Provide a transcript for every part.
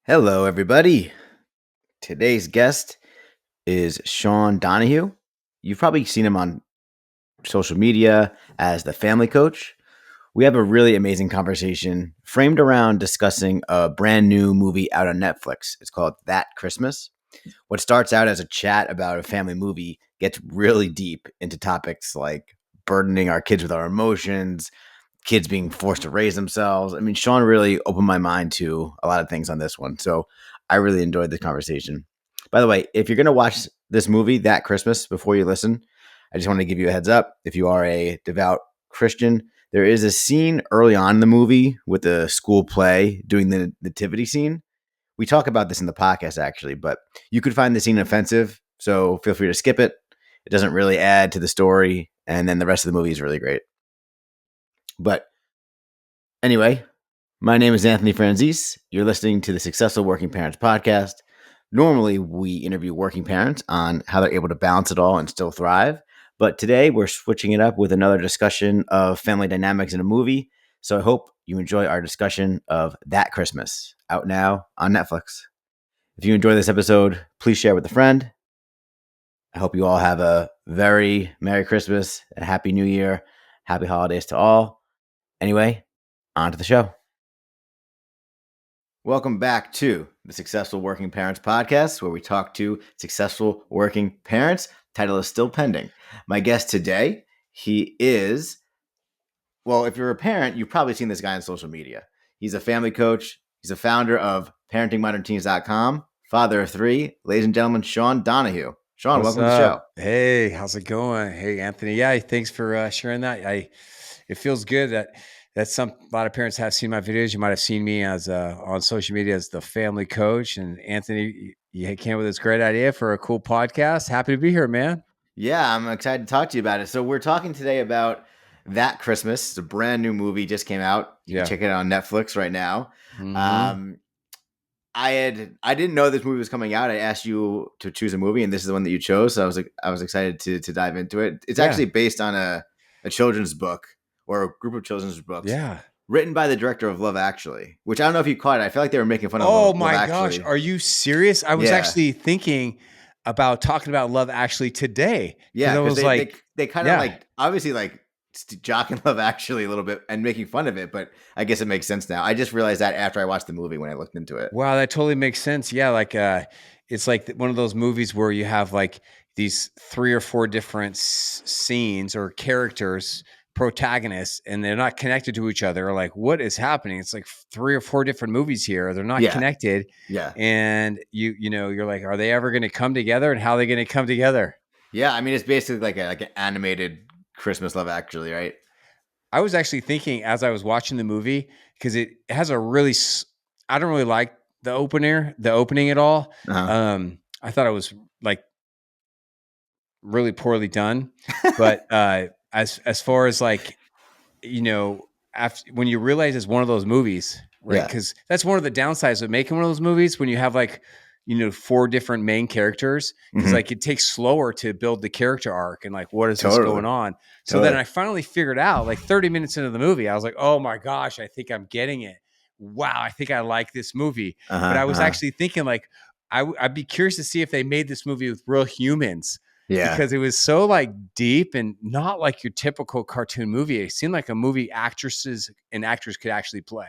Hello, everybody. Today's guest is Sean Donohue. You've probably seen him on social media as the family coach. We have a really amazing conversation framed around discussing a brand new movie out on Netflix. It's called That Christmas. What starts out as a chat about a family movie gets really deep into topics like burdening our kids with our emotions, kids being forced to raise themselves. I mean, Sean really opened my mind to a lot of things on this one. So I really enjoyed the conversation. By the way, if you're going to watch this movie, That Christmas, before you listen, I just want to give you a heads up. If you are a devout Christian, there is a scene early on in the movie with the school play doing the nativity scene. We talk about this in the podcast, actually, but you could find the scene offensive. So feel free to skip it. It doesn't really add to the story. And then the rest of the movie is really great. But anyway, my name is Anthony Franzese. You're listening to the Successful Working Parents podcast. Normally, we interview working parents on how they're able to balance it all and still thrive. But today, we're switching it up with another discussion of family dynamics in a movie. So I hope you enjoy our discussion of That Christmas, out now on Netflix. If you enjoy this episode, please share with a friend. I hope you all have a very Merry Christmas, a Happy New Year, Happy Holidays to all. Anyway, on to the show. Welcome back to the Successful Working Parents podcast, where we talk to successful working parents. Title is still pending. My guest today, he is, well, if you're a parent, you've probably seen this guy on social media. He's a family coach. He's a founder of parentingmodernteens.com, father of three. Ladies and gentlemen, Sean Donohue. Sean, What's welcome to the show. up? Hey, how's it going? Hey, Anthony. Yeah, thanks for sharing that. It feels good that a lot of parents have seen my videos. You might have seen me as on social media as the family coach. And Anthony, you came up with this great idea for a cool podcast. Happy to be here, man. Yeah, I'm excited to talk to you about it. So we're talking today about That Christmas. It's a brand new movie, just came out. You can Yeah. check it out on Netflix right now. Mm-hmm. Um, I didn't know this movie was coming out. I asked you to choose a movie, and this is the one that you chose. So I was excited to dive into it. It's Yeah. actually based on a children's book or a group of children's books Yeah. written by the director of Love Actually, which I don't know if you caught it. I feel like they were making fun of Oh Love my gosh. Actually. Are you serious? I was Yeah, actually thinking about talking about Love Actually today because yeah, I because was like, they kind of yeah. like obviously like jocking Love Actually a little bit and making fun of it, but I guess it makes sense now. I just realized that after I watched the movie when I looked into it. Wow, that totally makes sense. Yeah, like it's like one of those movies where you have like these three or four different scenes or characters, protagonists, and they're not connected to each other. Like, what is happening? It's like three or four different movies here. They're not Yeah, connected, yeah. and you're like, are they ever going to come together? And how are they going to come together? Yeah, I mean it's basically like an animated Christmas Love Actually, right? I was actually thinking as I was watching the movie because it has a really, I don't really like the opening at all. Uh-huh. I thought it was like really poorly done. But as far as like after when you realize it's one of those movies, right? Yeah, Because that's one of the downsides of making one of those movies when you have like four different main characters because hmm, like it takes slower to build the character arc and like what is this totally, going on. So then totally. I finally figured out like 30 minutes into the movie, I was like, oh my gosh, I think I'm getting it. Wow, I think I like this movie. Uh But huh. I was Uh-huh. actually thinking like I'd be curious to see if they made this movie with real humans Yeah, because it was so like deep and not like your typical cartoon movie. It seemed like a movie actresses and actors could actually play.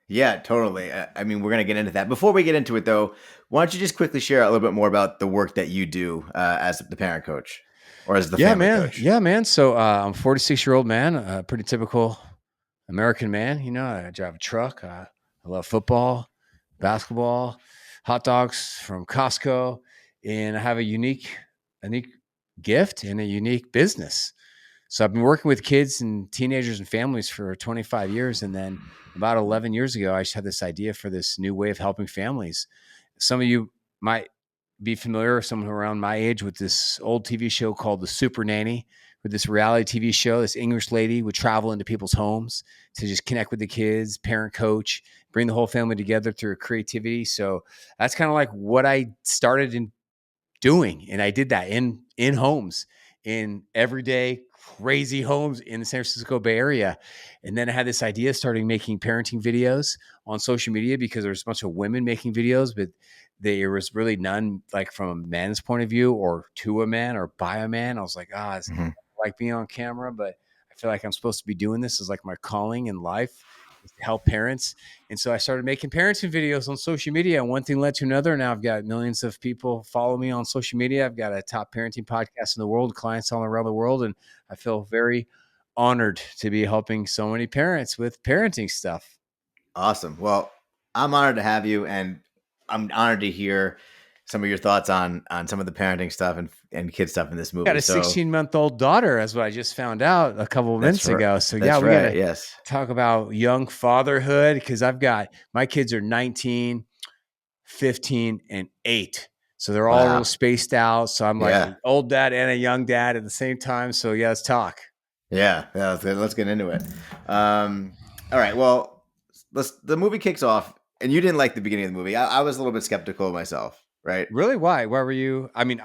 yeah, totally. I mean, we're gonna get into that. Before we get into it, though, why don't you just quickly share a little bit more about the work that you do as the parent coach or as the Yeah, family man. coach? Yeah, man. So I'm a 46-year-old man, a pretty typical American man. I drive a truck. I love football, basketball, hot dogs from Costco, and I have a unique gift and a unique business. So I've been working with kids and teenagers and families for 25 years. And then about 11 years ago, I just had this idea for this new way of helping families. Some of you might be familiar, someone around my age, with this old TV show called The Super Nanny, with this reality TV show. This English lady would travel into people's homes to just connect with the kids, parent coach, bring the whole family together through creativity. So that's kind of like what I started in doing. And I did that in homes in everyday crazy homes in the San Francisco Bay Area. And then I had this idea of starting making parenting videos on social media because there's a bunch of women making videos, but there was really none like from a man's point of view or to a man or by a man. I was like, it's Mhm. like being on camera, but I feel like I'm supposed to be doing this as like my calling in life is to help parents. And so I started making parenting videos on social media. And one thing led to another. Now I've got millions of people follow me on social media. I've got a top parenting podcast in the world, clients all around the world. And I feel very honored to be helping so many parents with parenting stuff. Awesome. Well, I'm honored to have you, and I'm honored to hear some of your thoughts on some of the parenting stuff and kid stuff in this Got movie. a So 16-month-old daughter, as what I just found out a couple of minutes that's right. ago. So yeah, That's we got to right. Yes. talk about young fatherhood because I've got my kids are 19, 15, and 8. So they're all a little Wow. spaced out. So I'm like Yeah. an old dad and a young dad at the same time. So yeah, let's talk. Yeah. Yeah. Let's get into it. All right. Well, the movie kicks off, and you didn't like the beginning of the movie. I was a little bit skeptical myself, right? Really? Why? Why were you? I mean,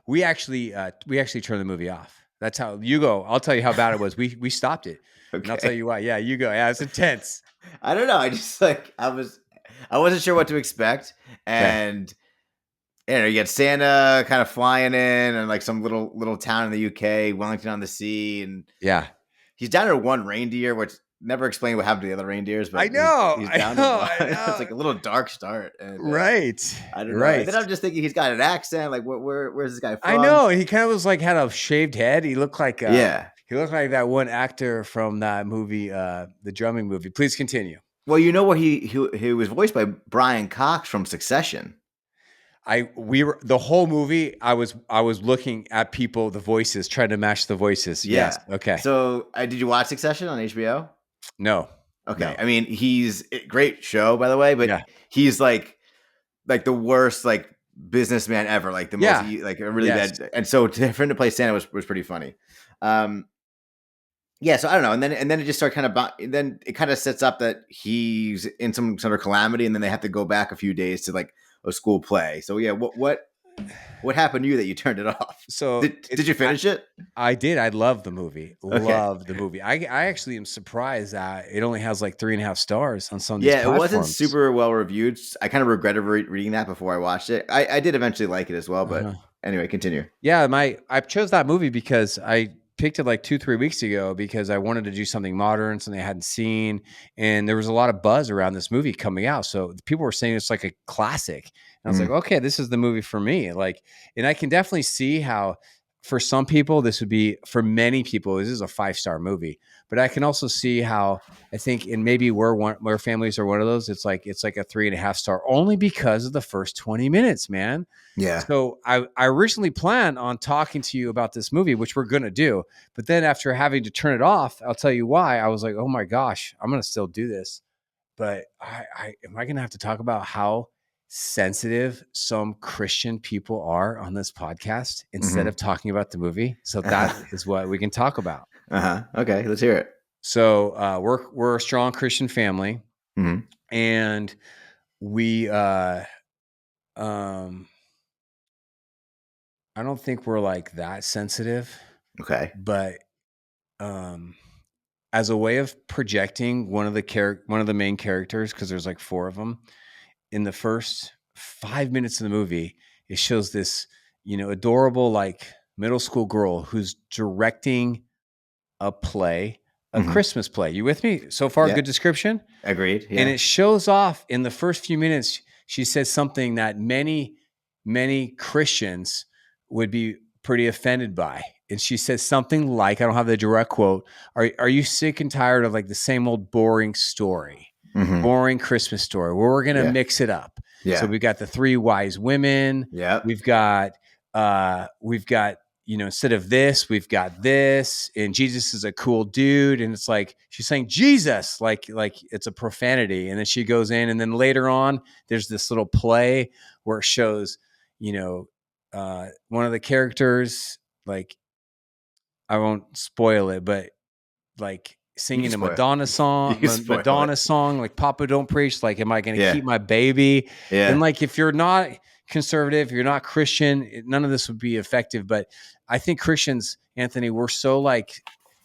we actually turned the movie off. That's how you go. I'll tell you how bad it was. We stopped it, and I'll tell Okay. you why. Yeah, you go. Yeah, it's intense. I don't know. I just I wasn't sure what to expect, Okay. and you get Santa kind of flying in, and like some little town in the UK, Wellington on the Sea, and Yeah. he's down to one reindeer, which never explained what happened to the other reindeers, I but know. he's I down to know. one. I It's know. like a little dark start, and Right. I don't know. And Right. then I'm just thinking he's got an accent. Like, where's this guy I from? know. He kind of was like had a shaved head. Yeah. He looked like that one actor from that movie, the drumming movie. Please continue. Well, what he was voiced by Brian Cox from Succession. We were the whole movie. I was looking at people, the voices, trying to match the voices. Yes. Yeah. Okay. So, did you watch Succession on HBO? No. Okay. No. I mean, he's great show, by the way, but Yeah. he's like the worst like businessman ever, like the most Yeah. like a really Yes. bad. And so for him to play Santa was pretty funny. Um, yeah. So I don't know, and then it just started kind of then it kind of sets up that he's in some sort of calamity, and then they have to go back a few days to like a school play. So yeah, what happened to you that you turned it off? So Did you finish it? I did. I love the movie. Okay. Love the movie. I actually am surprised that it only has like 3.5 stars on some of these Yeah, it wasn't platforms. super well reviewed. I kind of regretted reading that before I watched it. I did eventually like it as well, but Uh-huh. anyway, continue. Yeah, I chose that movie because I picked it like 2-3 weeks ago because I wanted to do something modern, something I hadn't seen, and there was a lot of buzz around this movie coming out. So people were saying it's like a classic, and I was like, Mhm. okay, this is the movie for me. Like, and I can definitely see how for some people this would be for many people this is a 5-star movie, but I can also see how I think and maybe where families are one of those. It's like a 3.5 star only because of the first 20 minutes, man. Yeah. So I originally planned on talking to you about this movie, which we're going to do. But then after having to turn it off, I'll tell you why. I was like, oh my gosh, I'm going to still do this. But I am I going to have to talk about how sensitive some Christian people are on this podcast instead Hmm. of talking about the movie. So that Uh-huh. is what we can talk about. Uh-huh. Okay, let's hear it. So we're a strong Christian family, Hmm. and we um I don't think we're like that sensitive, Okay. but um as a way of projecting one of the main characters, because there's like 4 of them in the first 5 minutes of the movie, it shows this adorable like middle school girl who's directing a play, a Hmm. Christmas play. You with me so far? Yeah. Good description. Agreed. And Yeah. it shows off in the first few minutes. She says something that many Christians would be pretty offended by. And she says something like, I don't have the direct quote, are you sick and tired of like the same old boring story, Hmm. boring Christmas story where we're going to Yeah. mix it up? So Yeah. we've got the 3 wise women. Yep. We've got, instead of this, we've got this, and Jesus is a cool dude. And it's like, she's saying Jesus, like it's a profanity. And then she goes in, and then later on, there's this little play where it shows, one of the characters, like, I won't spoil it, but like You can singing a spoil. You can spoil it. Madonna song, like Papa Don't Preach, like, am I going to Yeah. keep my baby? And Yeah. like, if you're not conservative, you're not Christian, none of this would be effective. But I think Christians, Anthony, we're so like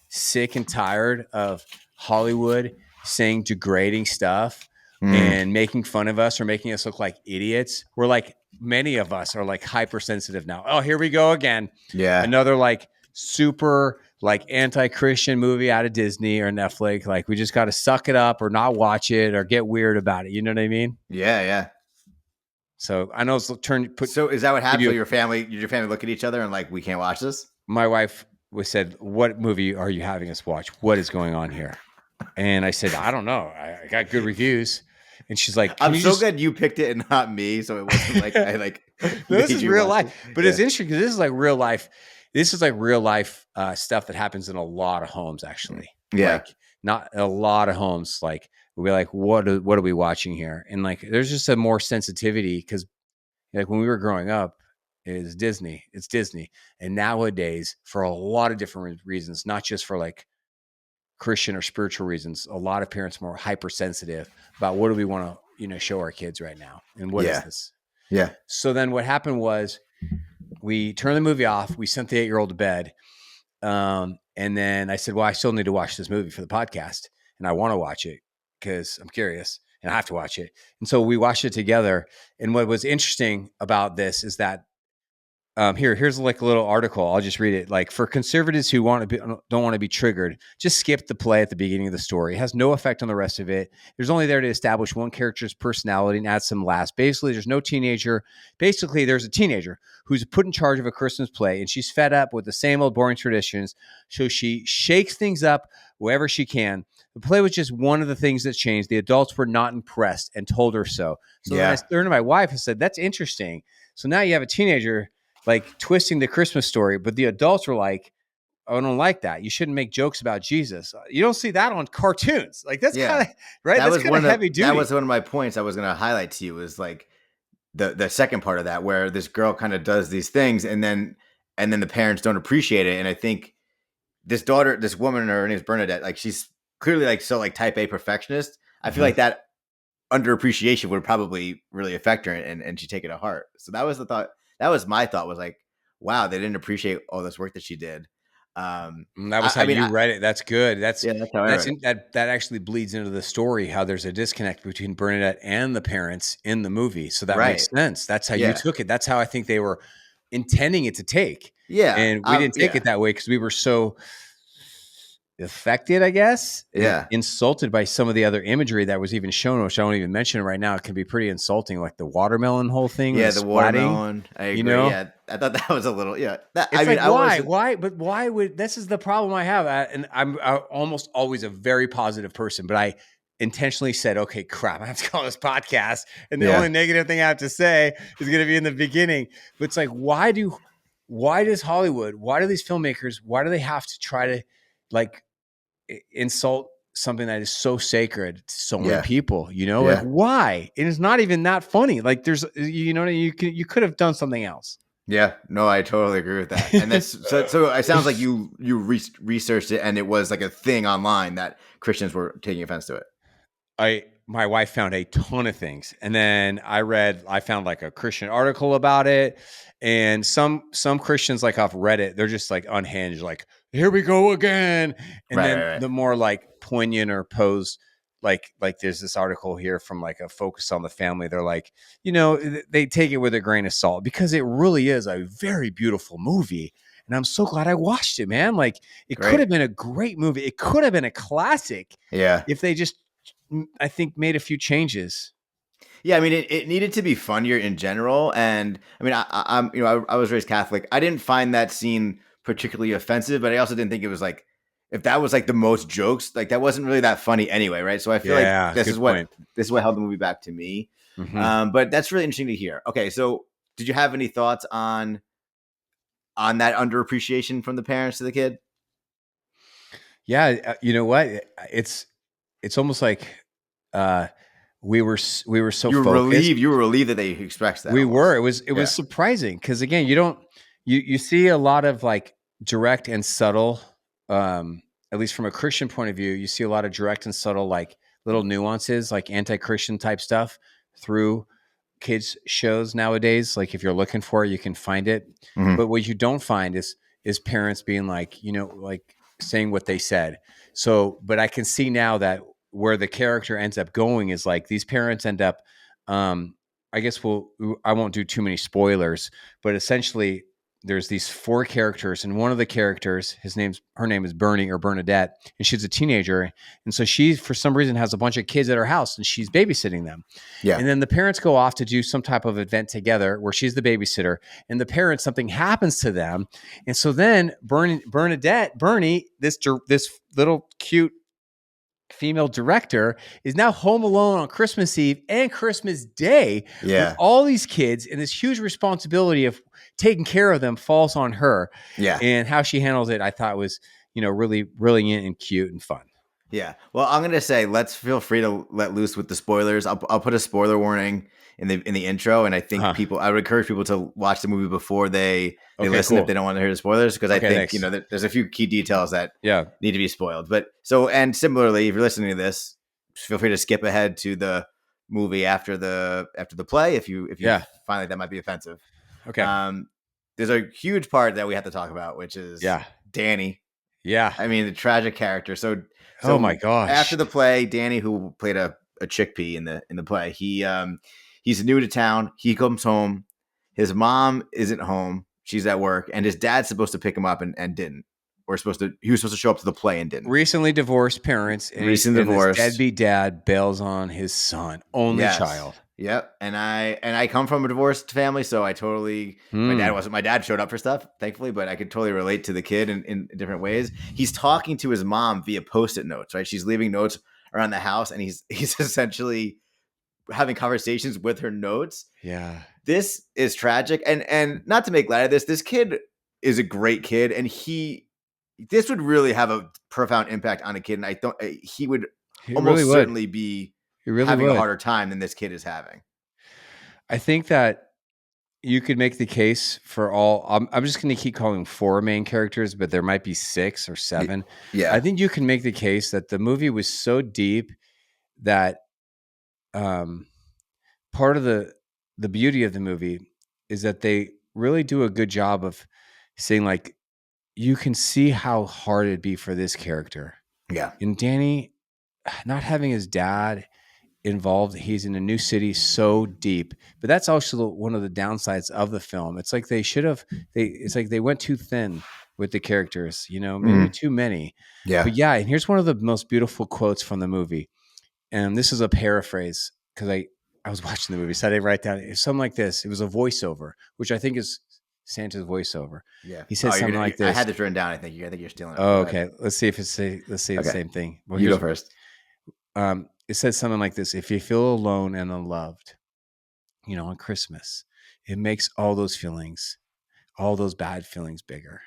sick and tired of Hollywood saying degrading stuff Mm, and making fun of us or making us look like idiots. We're like, many of us are like hypersensitive now. Oh, here we go again. yeah. Another like super like anti-Christian movie out of Disney or Netflix. Like we just got to suck it up or not watch it or get weird about it. You know what I mean? Yeah, yeah. So I know it's So is that what give happened? So you, your family look at each other and like, we can't watch this? my wife was said, what movie are you having us watch? What is going on here? And I said, I don't know. I got good reviews. And she's like, can I'm you so just, glad you picked it and not me. So it wasn't like I like no, this made is you real watch it. life, but Yeah. it's interesting because this is like real life. This is like real life stuff that happens in a lot of homes, actually. Yeah. Like not a lot of homes. Like we'll be like, what are we watching here? And like, there's just a more sensitivity because like when we were growing up, it's Disney. And nowadays, for a lot of different reasons, not just for like Christian or spiritual reasons, a lot of parents are more hypersensitive about what do we want to, show our kids right now. And what is Yeah. this? Yeah. So then what happened was we turned the movie off. We sent the 8-year-old to bed. And then I said, well, I still need to watch this movie for the podcast. And I want to watch it because I'm curious and I have to watch it. And so we watched it together. And what was interesting about this is that here's like a little article. I'll just read it. Like for conservatives who don't want to be triggered, just skip the play at the beginning of the story. It has no effect on the rest of it. There's only there to establish one character's personality and add some laughs. Basically, there's no teenager. Basically, there's a teenager who's put in charge of a Christmas play, and she's fed up with the same old boring traditions. So she shakes things up wherever she can. The play was just one of the things that changed. The adults were not impressed and told her so. So then I Yeah. turned to my wife and said, "That's interesting." So now you have a teenager like twisting the Christmas story, but the adults were like, "Oh, I don't like that. You shouldn't make jokes about Jesus." You don't see that on cartoons. Like that's kind Yeah. of right. That's kind of heavy That duty. was one of my points I was gonna highlight to you is like the second part of that where this girl kind of does these things and then the parents don't appreciate it. And I think this woman, her name is Bernadette, like she's clearly like so like type A perfectionist. I feel Mhm. like that underappreciation would probably really affect her and she take it to heart. So that was the thought. That was my thought was like, wow, they didn't appreciate all this work that she did. And that I, was how I mean, you read it. That's good. That's yeah, that's how I that's read it. that actually bleeds into the story. How there's a disconnect between Bernadette and the parents in the movie. So that makes Right. sense. That's how you Yeah. took it. That's how I think they were intending it to take, Yeah. and we didn't take Yeah. it that way because we were so affected, I guess, and Yeah. insulted by some of the other imagery that was even shown, which I won't even mention right now. It can be pretty insulting, like the watermelon whole thing and Yeah. the The splatting. watermelon. I You agree. know, Yeah. I thought that was a little, yeah. I it's mean, like I wasn't, why would this is the problem I have, and I'm almost always a very positive person, but I intentionally said, okay, crap, I have to call this podcast, and the only yeah. negative thing I have to say is going to be in the beginning. But it's like, why does Hollywood, why do these filmmakers, why do they have to try to like insult something that is so sacred to so many Yeah. people, like Yeah. why? And it's not even that funny. Like there's, you could have done something else. Yeah. No, I totally agree with that. And that's so it sounds like you researched it and it was like a thing online that Christians were taking offense to it. My wife found a ton of things, and then I found like a Christian article about it, and some Christians like off Reddit, they're just like unhinged, like here we go again. And Right. then Right. Right. the more like poignant or posed, like there's this article here from like a Focus on the Family. They're like, they take it with a grain of salt because it really is a very beautiful movie. And I'm so glad I watched it, man. Like it could Great. have been a great movie. It could have been a classic Yeah. if they just, I think, made a few changes. Yeah, I mean, it needed to be funnier in general, and I mean, I'm I was raised Catholic. I didn't find that scene particularly offensive, but I also didn't think it was like if that was like the most jokes, like that wasn't really that funny anyway, right? So I feel like Yeah, good point. this is what held the movie back to me. Mhm. But that's really interesting to hear. Okay, so did you have any thoughts on that underappreciation from the parents to the kid? Yeah, you know what? It's almost like uh, we were so focused. You were relieved that they expressed that We were. almost. It was Yeah, surprising because again, you see a lot of like direct and subtle. At least from a Christian point of view, you see a lot of direct and subtle like little nuances, like anti-Christian type stuff through kids shows nowadays. Like if you're looking for it, you can find it. Mhm. But what you don't find is parents being like, like saying what they said. So, but I can see now that where the character ends up going is like these parents end up. Um, I guess I won't do too many spoilers, but essentially there's these four characters, and one of the characters, her name is Bernie or Bernadette, and she's a teenager, and so she for some reason has a bunch of kids at her house, and she's babysitting them, Yeah. and then the parents go off to do some type of event together where she's the babysitter, and the parents something happens to them, and so then Bernie, this little cute female director is now home alone on Christmas Eve and Christmas Day with Yeah. all these kids, and this huge responsibility of taking care of them falls on her. Yeah. And how she handles it, I thought was, really brilliant and cute and fun. Yeah. Well, I'm gonna say let's feel free to let loose with the spoilers. I'll put a spoiler warning in the intro, and I think Huh. I would encourage people to watch the movie before they Okay, listen if cool. they don't want to hear the spoilers, because I Okay, think thanks. there's a few key details that Yeah. need to be spoiled. But so, and similarly, if you're listening to this, feel free to skip ahead to the movie after the play if you Yeah. find like that might be offensive. Okay. There's a huge part that we have to talk about, which is Yeah. Danny. Yeah. I mean, the tragic character. So Oh my after gosh. the play, Danny, who played a chickpea in the play, he's new to town. He comes home. His mom isn't home. She's at work, and his dad's supposed to pick him up and didn't. He was supposed to show up to the play and didn't. Recently divorced parents, and Recent and this divorce. deadbeat dad bails on his son, only Yes. child. Yep. And I come from a divorced family, so I totally my dad showed up for stuff, thankfully, but I could totally relate to the kid in different ways. He's talking to his mom via post-it notes, right? She's leaving notes around the house, and he's essentially having conversations with her notes. Yeah. This is tragic. And not to make light of this kid is a great kid, and this would really have a profound impact on a kid. And I thought he would He almost really would. certainly be He really having a would. harder time than this kid is having. I think that you could make the case for all. I'm just going to keep calling 4 main characters, but there might be 6 or 7. Yeah. I think you can make the case that the movie was so deep that part of the beauty of the movie is that they really do a good job of saying, like, you can see how hard it'd be for this character. Yeah. And Danny, not having his dad involved, he's in a new city so deep, but that's also one of the downsides of the film. It's like it's like they went too thin with the characters, maybe too many. Yeah. But yeah, and here's one of the most beautiful quotes from the movie, and this is a paraphrase because I was watching the movie, so I didn't write down. It's something like this. It was a voiceover, which I think is Santa's voiceover. Yeah. He said something like this. I had this written down. I think you're stealing it. Oh, okay. Let's see if the same thing. Well, you go first. It says something like this: if you feel alone and unloved, on Christmas, it makes all those feelings, all those bad feelings bigger.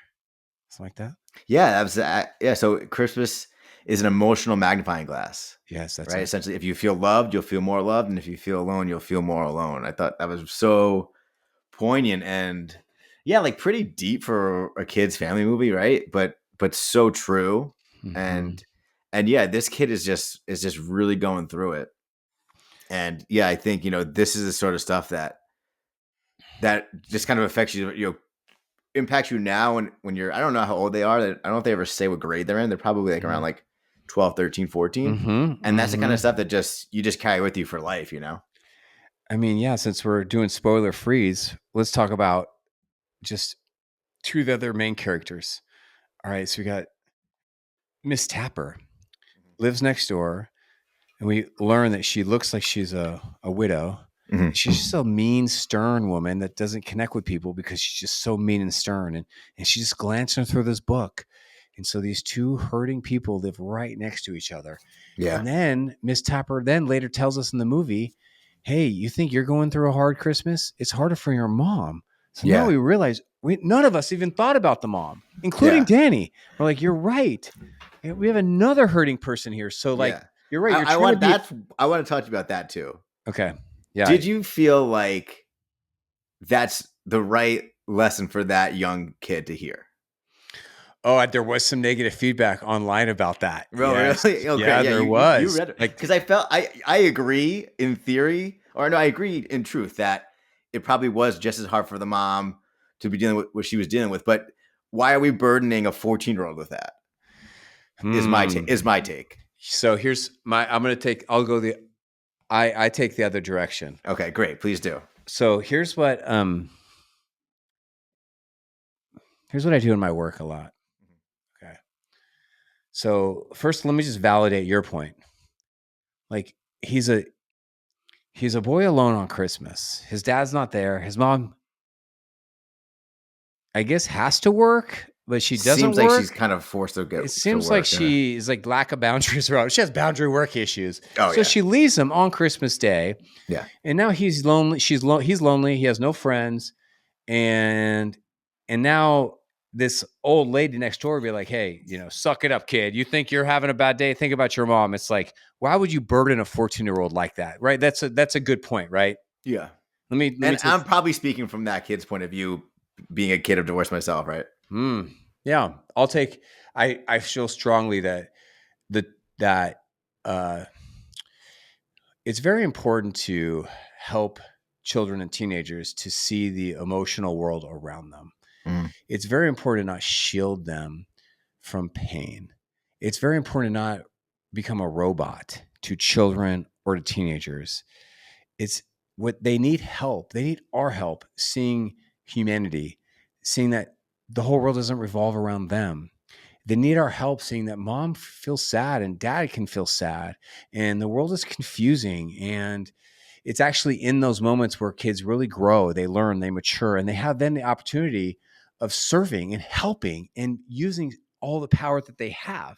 Something like that. Yeah, yeah. So Christmas is an emotional magnifying glass. Yes, that's right. it. Essentially, if you feel loved, you'll feel more loved, and if you feel alone, you'll feel more alone. I thought that was so poignant and yeah, like pretty deep for a kid's family movie, right? But so true. Mm-hmm. And yeah, this kid is just really going through it. And yeah, I think this is the sort of stuff that just kind of affects you, impacts you now when you're, I don't know how old they are. I don't know if they ever say what grade they're in. They're probably like around like 12, 13, 14. Mm-hmm. And that's the kind of stuff that you just carry with you for life, I mean, yeah, since we're doing spoiler freeze, let's talk about just 2 of the other main characters. All right, so we got Miss Tapper, lives next door, and we learn that she looks like she's a widow. Mm-hmm. She's just a mean, stern woman that doesn't connect with people because she's just so mean and stern. And she's just glancing through this book. And so these 2 hurting people live right next to each other. Yeah. And then Miss Tapper then later tells us in the movie, hey, you think you're going through a hard Christmas? It's harder for your mom. So now we realize none of us even thought about the mom, including Danny. We're like, you're right. We have another hurting person here. So like, you're right. I want to talk to you about that too. Okay. Yeah. Did you feel like that's the right lesson for that young kid to hear? Oh, there was some negative feedback online about that. Really? Okay. Yeah, there was. You read it. Because I agree in theory. Or no, I agree in truth that it probably was just as hard for the mom to be dealing with what she was dealing with. But why are we burdening a 14-year-old with that? Is my take. So here's I'm going to take, I'll go I take the other direction. Okay, great. Please do. So here's what I do in my work a lot. Okay. So first, let me just validate your point. Like he's a boy alone on Christmas. His dad's not there. His mom, I guess, has to work, but she doesn't Seems like work. she's kind of forced to get It to seems like work. she is like lack of boundaries around. She has boundary work issues. Oh, So yeah. she leaves him on Christmas Day. Yeah. And now he's lonely. He's lonely. He has no friends. And now this old lady next door would be like, hey, suck it up, kid. You think you're having a bad day? Think about your mom. It's like, why would you burden a 14-year-old like that? Right. That's a good point, right? Yeah. Let me And take. I'm probably speaking from that kid's point of view, being a kid of divorce myself, right? Yeah. I'll take, I feel strongly that that it's very important to help children and teenagers to see the emotional world around them. Mm. It's very important to not shield them from pain. It's very important to not become a robot to children or to teenagers. It's what they need help. They need our help seeing humanity, seeing that the whole world doesn't revolve around them. They need our help seeing that mom feels sad and dad can feel sad and the world is confusing. And it's actually in those moments where kids really grow, they learn, they mature, and they have then the opportunity of serving and helping and using all the power that they have.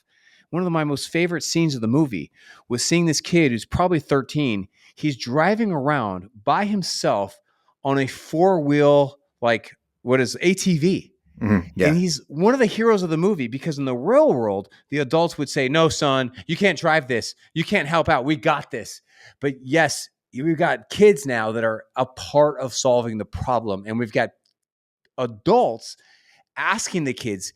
One of my most favorite scenes of the movie was seeing this kid who's probably 13. He's driving around by himself on a four-wheel, like what is ATV. Yeah. And he's one of the heroes of the movie because in the real world, the adults would say, no, son, you can't drive this. You can't help out. We got this. But yes, we've got kids now that are a part of solving the problem. And we've got adults asking the kids,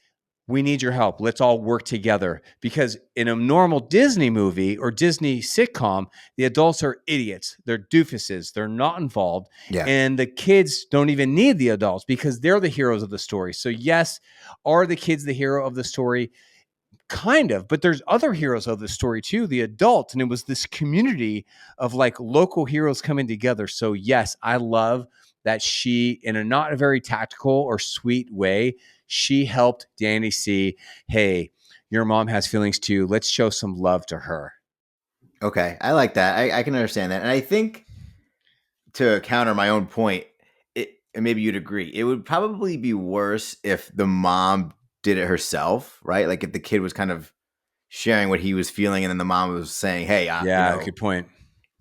we need your help. Let's all work together. Because in a normal Disney movie or Disney sitcom, the adults are idiots. They're doofuses. They're not involved. Yeah. And the kids don't even need the adults because they're the heroes of the story. So yes, are the kids the hero of the story? Kind of, but there's other heroes of the story too, the adult. And it was this community of like local heroes coming together. So yes, I love that she, in a not a very tactical or sweet way, she helped Danny see, hey, your mom has feelings too. Let's show some love to her. Okay. I like that. I can understand that. And I think to counter my own point, and maybe you'd agree, it would probably be worse if the mom did it herself, right? Like if the kid was kind of sharing what he was feeling and then the mom was saying, hey, Yeah, good point.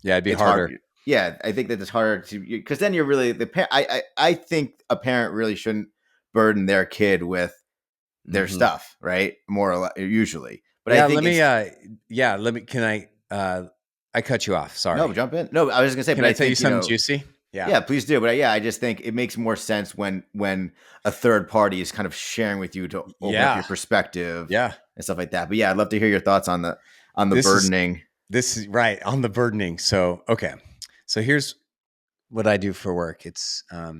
Yeah, it'd be it's harder. hard. Yeah, I think that it's harder to, because then you're really I think a parent really shouldn't burden their kid with their stuff, right? More or less, usually. But I Yeah, think can I cut you off? Sorry. no, jump in. No, I was just gonna say, Can but I I tell you think something juicy? yeah, please do. But I just think it makes more sense when a third party is kind of sharing with you to open up your perspective, Yeah. and stuff like that. But yeah, I'd love to hear your thoughts on the burdening. This is right on the burdening. So, okay. So here's what I do for work. It's, I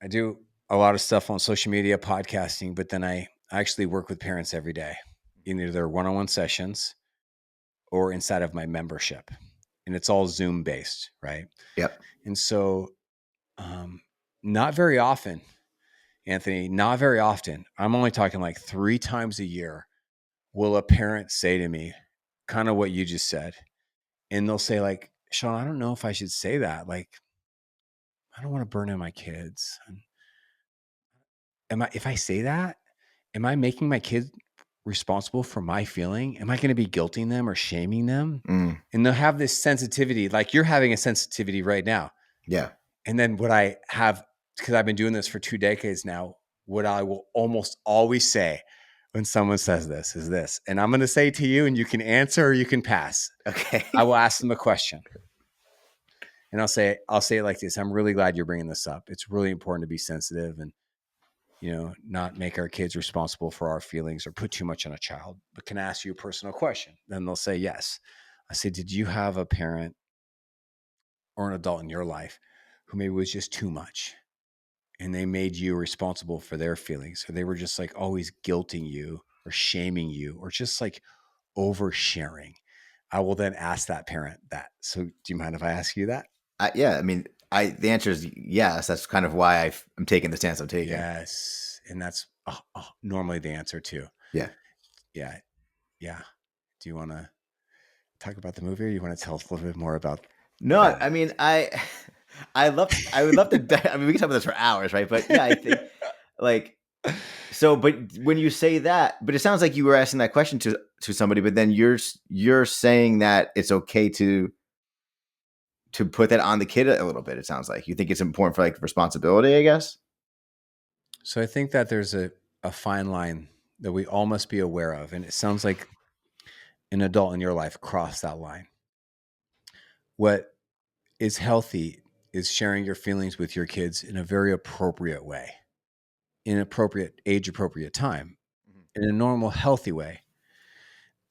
do a lot of stuff on social media, podcasting, but then I actually work with parents every day, in either their one-on-one sessions or inside of my membership. And it's all Zoom based, right? Yep. And so, not very often, Anthony, not very often. I'm only talking like 3 times a year. Will a parent say to me, kind of what you just said, and they'll say like, Sean, I don't know if I should say that. Like, I don't want to burn in my kids. If I say that, am I making my kid responsible for my feeling? Am I going to be guilting them or shaming them? Mm. And they'll have this sensitivity, like you're having a sensitivity right now. Yeah. And then what I have, because I've been doing this for 2 decades now, what I will almost always say when someone says this is this. And I'm going to say to you, and you can answer or you can pass. Okay. I will ask them a question. And I'll say it like this. I'm really glad you're bringing this up. It's really important to be sensitive and, not make our kids responsible for our feelings or put too much on a child, but can I ask you a personal question? Then they'll say, yes. I say, did you have a parent or an adult in your life who maybe was just too much and they made you responsible for their feelings, or they were just like always guilting you or shaming you or just like oversharing, I will then ask that parent that. So do you mind if I ask you that? Yeah, I mean, the answer is yes. That's kind of why I'm taking the stance I'm taking. Yes. And that's normally the answer too. Yeah. Yeah. Yeah. Do you want to talk about the movie, or you want to tell us a little bit more about No, that? I mean, I would love to. I mean, we can talk about this for hours, right? But yeah, I think like so. But when you say that, but it sounds like you were asking that question to somebody, but then you're saying that it's okay to put that on the kid a little bit. It sounds like you think it's important for like responsibility, I guess. So I think that there's a fine line that we all must be aware of. And it sounds like an adult in your life crossed that line. What is healthy is sharing your feelings with your kids in a very appropriate way, in appropriate age appropriate time, in a normal, healthy way.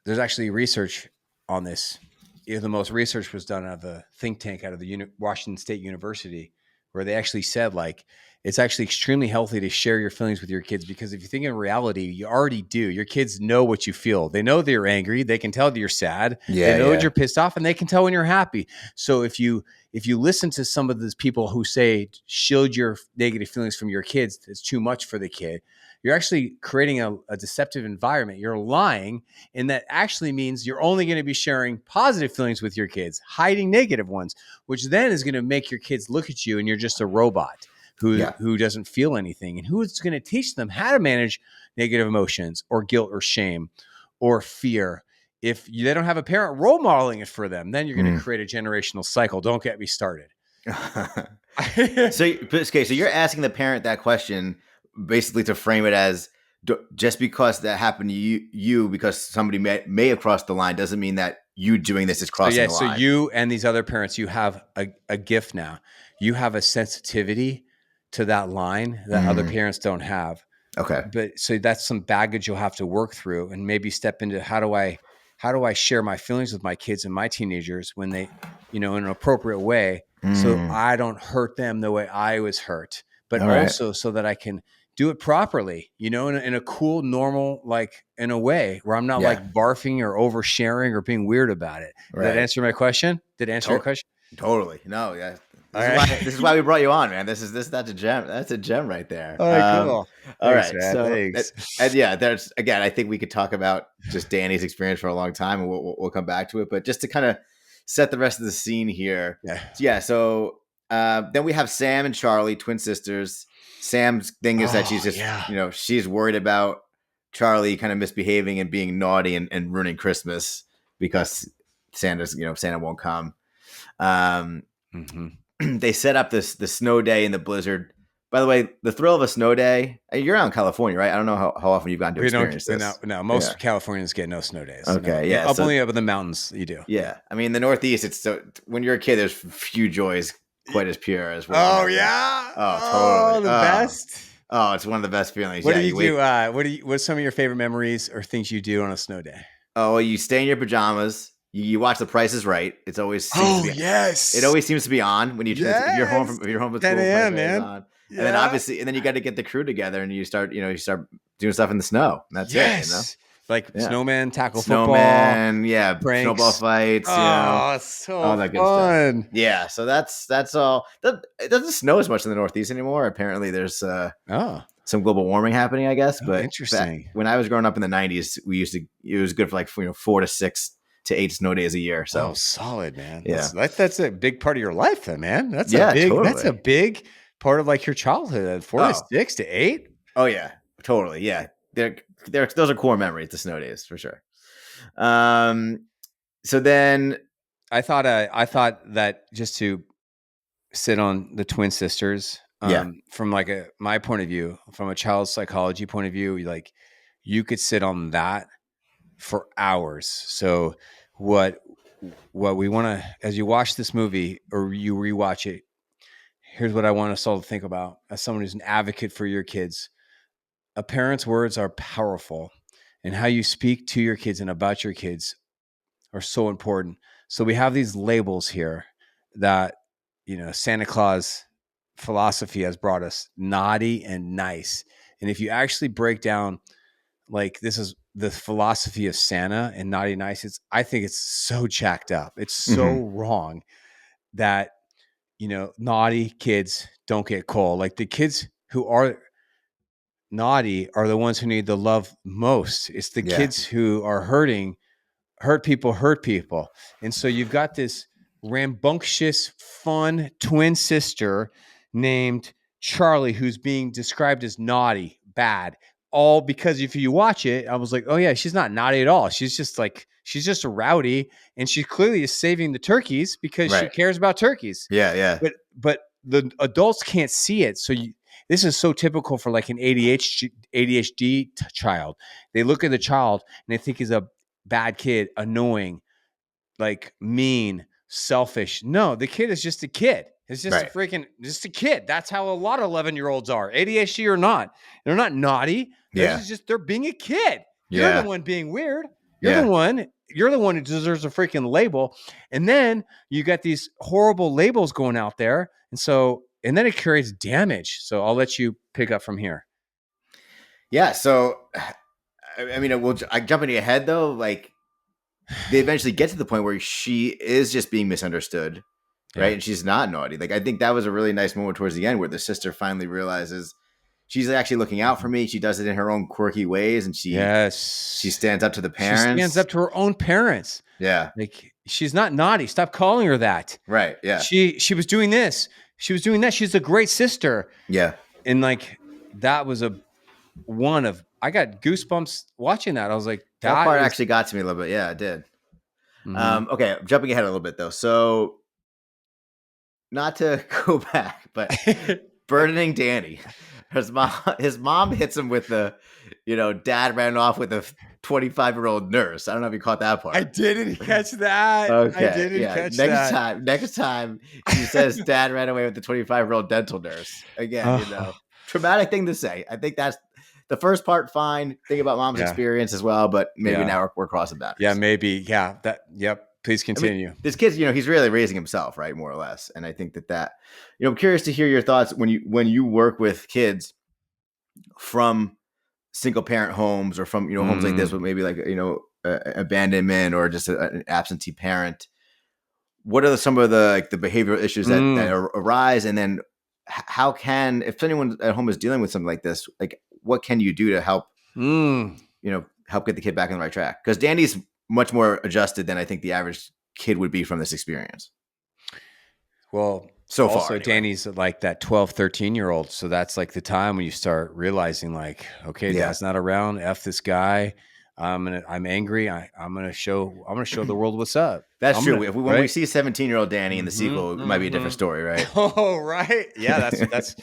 There's actually research on this. The most research was done out of the think tank out of the Washington State University, where they actually said like it's actually extremely healthy to share your feelings with your kids, because if you think in reality, you already do. Your kids know what you feel. They know that you're angry. They can tell that you're sad. They Yeah, know that yeah. you're pissed off, and they can tell when you're happy. So if you listen to some of these people who say shield your negative feelings from your kids, it's too much for the kid. You're actually creating a deceptive environment. You're lying, and that actually means you're only going to be sharing positive feelings with your kids, hiding negative ones, which then is going to make your kids look at you and you're just a robot Yeah. who doesn't feel anything. And who's going to teach them how to manage negative emotions or guilt or shame or fear? If they don't have a parent role modeling it for them, then you're going to Mm. create a generational cycle. Don't get me started. So, okay, so you're asking the parent that question basically to frame it as just because that happened to you because somebody may have crossed the line doesn't mean that you doing this is So crossing yeah, the so line. you and these other parents, you have a gift now. You have a sensitivity to that line that other Mm. parents don't have. Okay. But so that's some baggage you'll have to work through, and maybe step into how do I share my feelings with my kids and my teenagers when they, in an appropriate way, so Mm. I don't hurt them the way I was hurt, but All right. also so that I can do it properly, in a cool, normal, like in a way where I'm not Yeah. like barfing or oversharing or being weird about it. Did that Right. answer my question? Did it answer your question? Totally. No. Yeah. All This is why right. we brought you on, man. That's a gem. That's a gem right there. All right, cool. All Thanks, right. man. So Thanks. and yeah, there's again. I think we could talk about just Danny's experience for a long time, and we'll come back to it. But just to kind of set the rest of the scene here. Yeah. So, yeah. So then we have Sam and Charlie, twin sisters. Sam's thing is that she's Oh just yeah. she's worried about Charlie kind of misbehaving and being naughty and ruining Christmas because Santa won't come. Um, Mm-hmm. they set up the snow day in the blizzard. By the way, the thrill of a snow day. You're out in California, right? I don't know how often you've gotten to We don't. experience No, this. no. Yeah. Most Californians get no snow days. No, Okay. Yeah. up So only up in the mountains, you do. yeah, I mean the Northeast. It's so when you're a kid, there's few joys Yeah. quite as pure as what we Oh have here. yeah. Oh, totally. Oh, the best. Oh, it's one of the best feelings. What Yeah, do you you do? wake. What's some of your favorite memories or things you do on a snow day? Oh, well, you stay in your pajamas. You watch The Price is Right. It always seems to Oh be. It yes, always seems to be on when you yes. if you're home from 10 school. Price is a.m. Right is man. on, and then Yeah. obviously, and then you got to get the crew together, and you start doing stuff in the snow. And that's it. Yes. Like Yeah, snowman, tackle football, snowman. Yeah, snowball pranks. fights. Oh, All so that good stuff. fun. Yeah, so that's all. It doesn't snow as much in the Northeast anymore. Apparently, there's Oh, some global warming happening, I guess. oh, But interesting. when I was growing up in the '90s, it was good for like 4 to 6 to 8 snow days a year. Oh, So solid, man. yeah, That's a big part of your life, then, man. yeah, That's a totally. big part of like your childhood. 4 to Oh, 6 to 8. oh yeah, totally. Yeah, they're those are core memories. The snow days for sure. Um, so then I thought that just to sit on the twin sisters, yeah, from like my point of view, from a child psychology point of view, like you could sit on that for hours. So what we want to, as you watch this movie or you rewatch it, here's what I want us all to think about as someone who's an advocate for your kids. A parent's words are powerful, and how you speak to your kids and about your kids are so important. So we have these labels here that Santa Claus philosophy has brought us naughty and nice. And if you actually break down, like, this is the philosophy of Santa and naughty and nice, I think it's so jacked up. It's so Mhm. wrong that, naughty kids don't get coal. Like, the kids who are naughty are the ones who need the love most. It's the Yeah. kids who are hurt people. And so you've got this rambunctious, fun twin sister named Charlie, who's being described as naughty, bad. All because if you watch it, I was like, oh yeah, she's not naughty at all. She's just a rowdy, and she clearly is saving the turkeys because she Right. cares about turkeys. Yeah. Yeah. But the adults can't see it. So this is so typical for like an ADHD child. They look at the child and they think he's a bad kid, annoying, like mean, selfish. No, the kid is just a kid. It's just Right. just a kid. That's how a lot of 11-year-olds are, ADHD or not. They're not naughty. Yeah. They're being a kid. You're the Yeah. one being weird. Yeah. You're the one who deserves a freaking label. And then you got these horrible labels going out there. And then it creates damage. So I'll let you pick up from here. Yeah. So, I mean, I jumping ahead though. Like, they eventually get to the point where she is just being misunderstood, right? Yeah. And she's not naughty. Like, I think that was a really nice moment towards the end where the sister finally realizes she's actually looking out for me. She does it in her own quirky ways, and she Yes. stands up to the She stands parents. up to her own parents. Yeah. Like, she's not naughty. Stop calling her that. Right. Yeah. She was doing this. She was doing that. She's a great sister. Yeah. And like, that was I got goosebumps watching that. I was like, That that part is. actually got to me a little bit. Yeah, it did. Mhm. Okay, jumping ahead a little bit though. So, not to go back, but burdening Danny. His mom hits him with dad ran off with a 25-year-old nurse. I don't know if you caught that I part. didn't catch that. I Okay, didn't yeah. catch Next that. time, she says dad ran away with the 25-year-old dental nurse. Again, Oh, traumatic thing to say. I think that's the first part. Fine. Think about mom's yeah. experience as well, but maybe Yeah. now we're crossing Yeah, boundaries. maybe. Yeah. Yep. Please I mean, continue. this kid's, he's really raising himself, right? More or less. And I think I'm curious to hear your thoughts when you work with kids from single parent homes or from, homes like this Mm. with maybe like, abandonment or just an absentee parent. What are some of the behavioral issues that Mm. arise? And then how if anyone at home is dealing with something like this, like what can you do to help, Mm. help get the kid back on the right track? Because Danny's much more adjusted than I think the average kid would be from this experience. Well, So far, also anyway. Danny's like that 12, 13-year-old. So that's like the time when you start realizing, like, okay, Yeah. dad's not around. F this guy. I'm angry. I'm gonna show the world what's up. That's I'm true. gonna When we right. see 17-year-old Danny in the Mm-hmm, sequel, it might be a different mm-hmm. story, right? Oh, right. Yeah, that's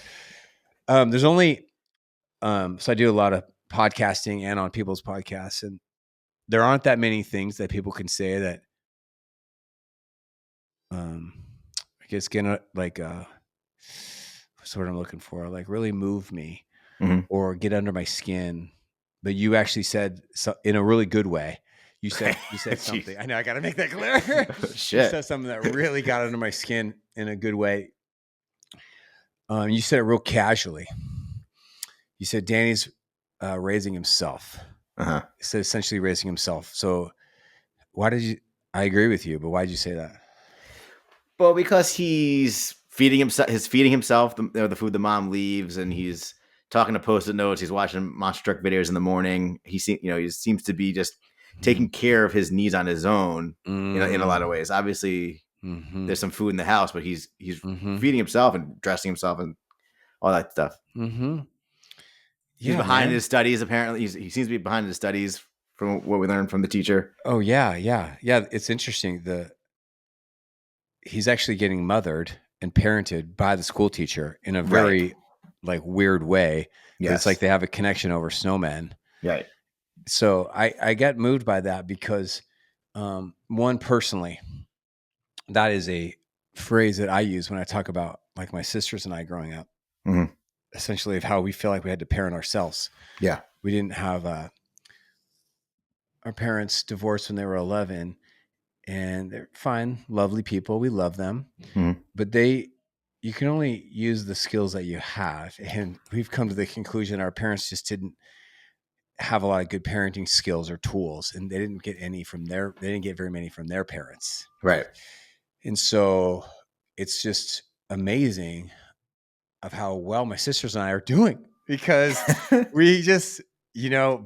there's only so I do a lot of podcasting and on people's podcasts, and there aren't that many things that people can say that um I guess gonna like what's the word I'm looking for? Like, really move me Mm-hmm. or get under my skin. But you actually said so in a really good way. You said Jeez. something. I know I got to make that clear. You Shit. said something that really got under my skin in a good way. You said it real casually. You said Danny's raising himself. Uh-huh. He said essentially raising himself. So why did you? I agree with you, but why did you say that? Well, because he's feeding himself. He's feeding himself the food the mom leaves, and he's talking to post-it notes. He's watching monster truck videos in the morning. He seems to be just taking care of his needs on his own. In a lot of Mm. ways. Obviously, Mm-hmm. there's some food in the house, but he's Mm-hmm. feeding himself and dressing himself and all that stuff. Mm-hmm. He's Yeah, behind in man. his studies. Apparently, he seems to be behind in his studies from what we learned from the teacher. Oh yeah, yeah, yeah. It's interesting. He's actually getting mothered and parented by the school teacher in a Right. very like weird way, but it's like Yes. they have a connection over snowmen. Right. So I get moved by that because one, personally, that is a phrase that I use when I talk about like my sisters and I growing up, Mm-hmm. essentially of how we feel like we had to parent ourselves. Yeah. We didn't have our parents divorced when they were 11, and they're fine, lovely people. We love them, Mhm. but you can only use the skills that you have. And we've come to the conclusion our parents just didn't have a lot of good parenting skills or tools, and they didn't get very many from their parents. Right. And so it's just amazing of how well my sisters and I are doing, because we just,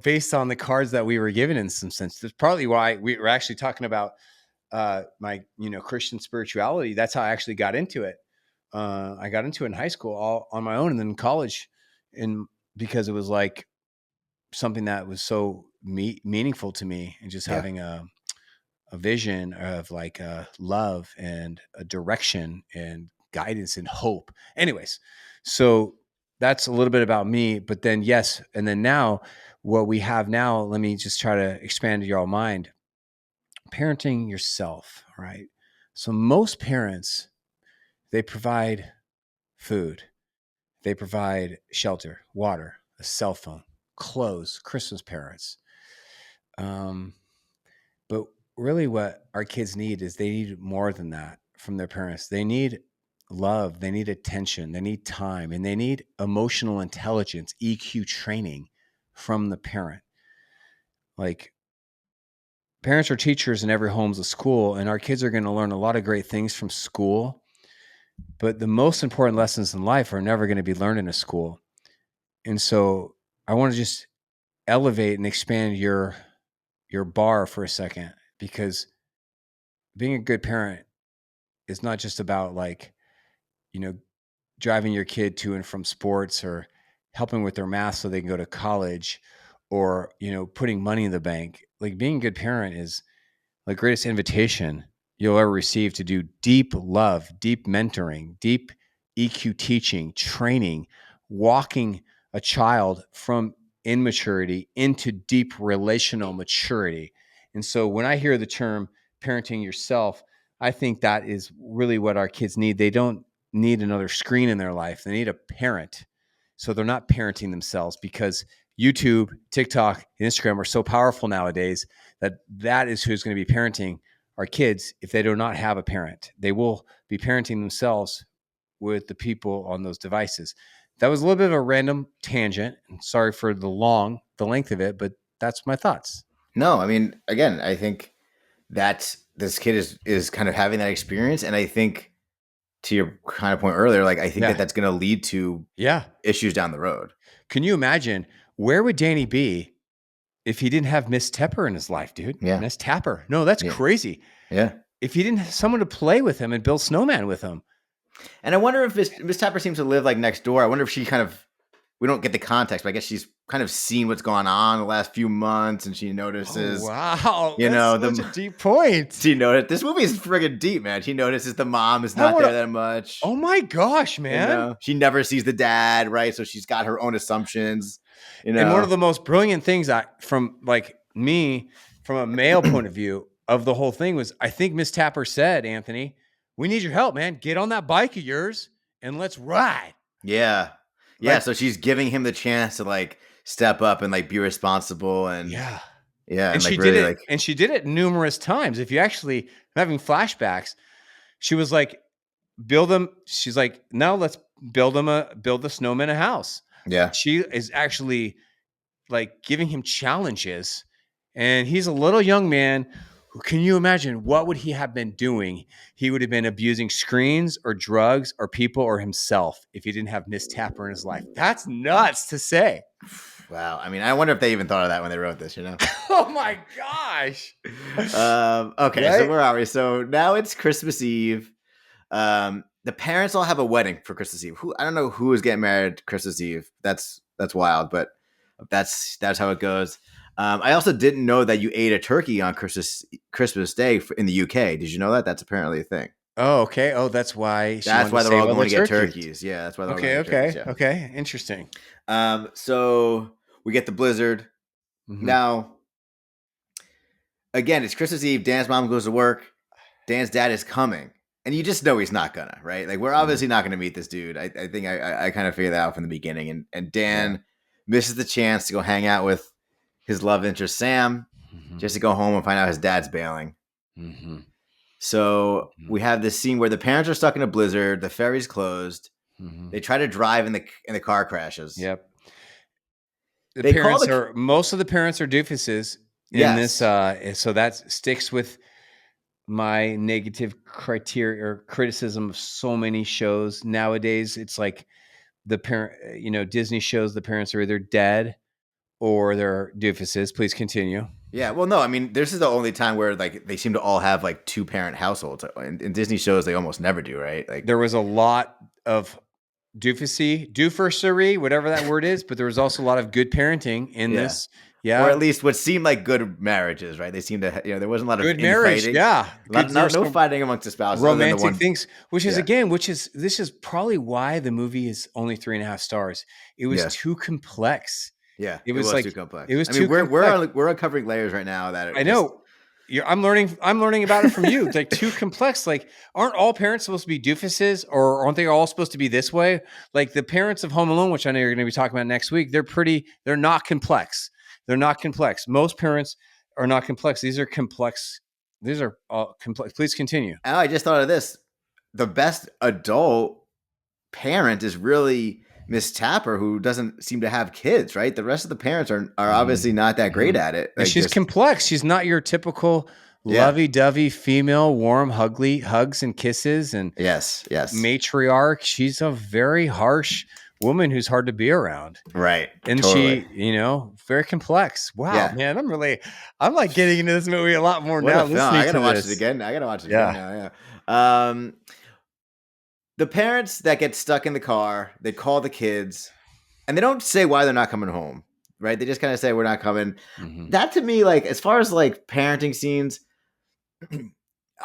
based on the cards that we were given in some sense, that's partly why we were actually talking about my, Christian spirituality. That's how I actually got into it. I got into it in high school all on my own, and then in college, and because it was like something that was so meaningful to me, and just Yeah. having a vision of like love and a direction and guidance and hope. Anyways, so that's a little bit about me. But then, yes, and then now, what we have now, let me just try to expand your mind. Parenting yourself, right? So most parents, they provide food, they provide shelter, water, a cell phone, clothes, Christmas parents. Um, But really, what our kids need is they need more than that from their parents. They need love, they need attention, they need time, and they need emotional intelligence, EQ training from the parent. Like, parents are teachers, and every home's a school, and our kids are going to learn a lot of great things from school. But the most important lessons in life are never going to be learned in a school. And so I want to just elevate and expand your bar for a second, because being a good parent is not just about like, you know, driving your kid to and from sports, or helping with their math so they can go to college, or, putting money in the bank. Like, being a good parent is the greatest invitation you'll ever receive to do deep love, deep mentoring, deep EQ teaching, training, walking a child from immaturity into deep relational maturity. And so when I hear the term parenting yourself, I think that is really what our kids need. They don't need another screen in their life. They need a parent. So they're not parenting themselves, because YouTube, TikTok, and Instagram are so powerful nowadays that is who's going to be parenting our kids if they do not have a parent. They will be parenting themselves with the people on those devices. That was a little bit of a random tangent. And sorry for the length of it, but that's my thoughts. No, I mean, again, I think that this kid is kind of having that experience, and I think to your kind of point earlier, like I think that Yeah. that's going to lead to Yeah. issues down the road. Can you imagine, where would Danny be if he didn't have Miss Tepper in his life, dude? Yeah, Miss Tapper. No, that's yeah, crazy. yeah. If he didn't have someone to play with him and build snowman with him. And I wonder if Miss Tapper seems to live like next door. I wonder if she kind of, we don't get the context, but I guess she's kind of seen what's gone on the last few months, and she Oh, notices, wow. you That's know, such a deep point. she noticed this movie is friggin' deep, man. She notices the mom is I not want there to. that much. Oh my gosh, man. She never sees the dad, right? So she's got her own assumptions, you And one of know. the most brilliant things from like me, from a male point of view of the whole thing, was, I think Miss Tapper said, Anthony, we need your help, man. Get on that bike of yours and let's ride. Yeah. Yeah. Like, So she's giving him the chance to like step up and like be responsible and yeah. yeah, And and like she did really it. like And she did it numerous times. If you actually having flashbacks, she was like, build them. She's like, now let's build the snowman a house. yeah. She is actually like giving him challenges, and he's a little young man who, can you imagine what would he have been doing? He would have been abusing screens or drugs or people or himself if he didn't have Miss Tapper in his life. That's nuts to say. Wow. I mean, I wonder if they even thought of that when they wrote this, you know? Oh my gosh. Okay, so Right? where are we? So now it's Christmas Eve. The parents all have a wedding for Christmas Eve. Who I don't know who is getting married Christmas Eve. That's wild, but that's how it goes. I also didn't know that you ate a turkey on Christmas Day in the UK. Did you know that? That's apparently a thing. Oh, okay. Oh, that's why she That's wanted to why they're save all all the going to get turkeys. turkeys. Yeah, that's why they're all going Okay, to get turkeys. okay, Yeah. okay. Interesting. So we get the blizzard. Hmm. Now, again, it's Christmas Eve. Dan's mom goes to work. Dan's dad is coming. And you just know he's not gonna, right? Like we're Hmm. obviously not gonna meet this dude. I think I kind of figured that out from the beginning. And Yeah. Dan misses the chance to go hang out with his love interest Sam, Hmm. just to go home and find out his dad's bailing. Hmm. So Mhm. we have this scene where the parents are stuck in a blizzard, the ferry's closed. Mhm. They try to drive and the car crashes. Yep. The They call parents the are most of the parents are doofuses in this, yes. so that sticks with my negative criteria or criticism of so many shows nowadays. It's like the parent, Disney shows the parents are either dead or they're doofuses. Please continue. Yeah, well, no, I mean, this is the only time where like they seem to all have like two parent households. In Disney shows, they almost never do, right? Like, There was a lot of doofersery, whatever that word is, but there was also a lot of good parenting in yeah, this. or at Yeah. least what seemed like good marriages, right? They seemed to, there wasn't a lot of Good marriage. infighting, Yeah. a lot of There was no some fighting amongst the spouses, other than the romantic one. things, Yeah, this is probably why the movie is only 3.5 stars. It was yeah, too complex. yeah. It It was was like, too it complex. was I mean, too complex. we're uncovering layers right now that I it just know. I'm learning about it from you. It's like too complex. Like, aren't all parents supposed to be doofuses, or aren't they all supposed to be this way? Like the parents of Home Alone, which I know you're going to be talking about next week, they're not complex. They're not complex. Most parents are not complex. These are complex. These are all complex. Please continue. oh, I just thought of this. The best adult parent is really Miss Tapper, who doesn't seem to have kids, right? The rest of the parents are Mhm. obviously not that great Mhm. at it. And Like, she's just complex. She's not your typical yeah, lovey-dovey female, warm, hugs and kisses and yes, yes, matriarch. She's a very harsh woman who's hard to be around. right, And totally, she, very complex. Wow, yeah. man, I'm like getting into this movie a lot more What now a film! I listening to gotta watch it this. again. I gotta watch it again Yeah. now. Yeah. The parents that get stuck in the car, they call the kids, and they don't say why they're not coming home, right? They just kind of say we're not coming. Mhm. That to me, like as far as like parenting scenes,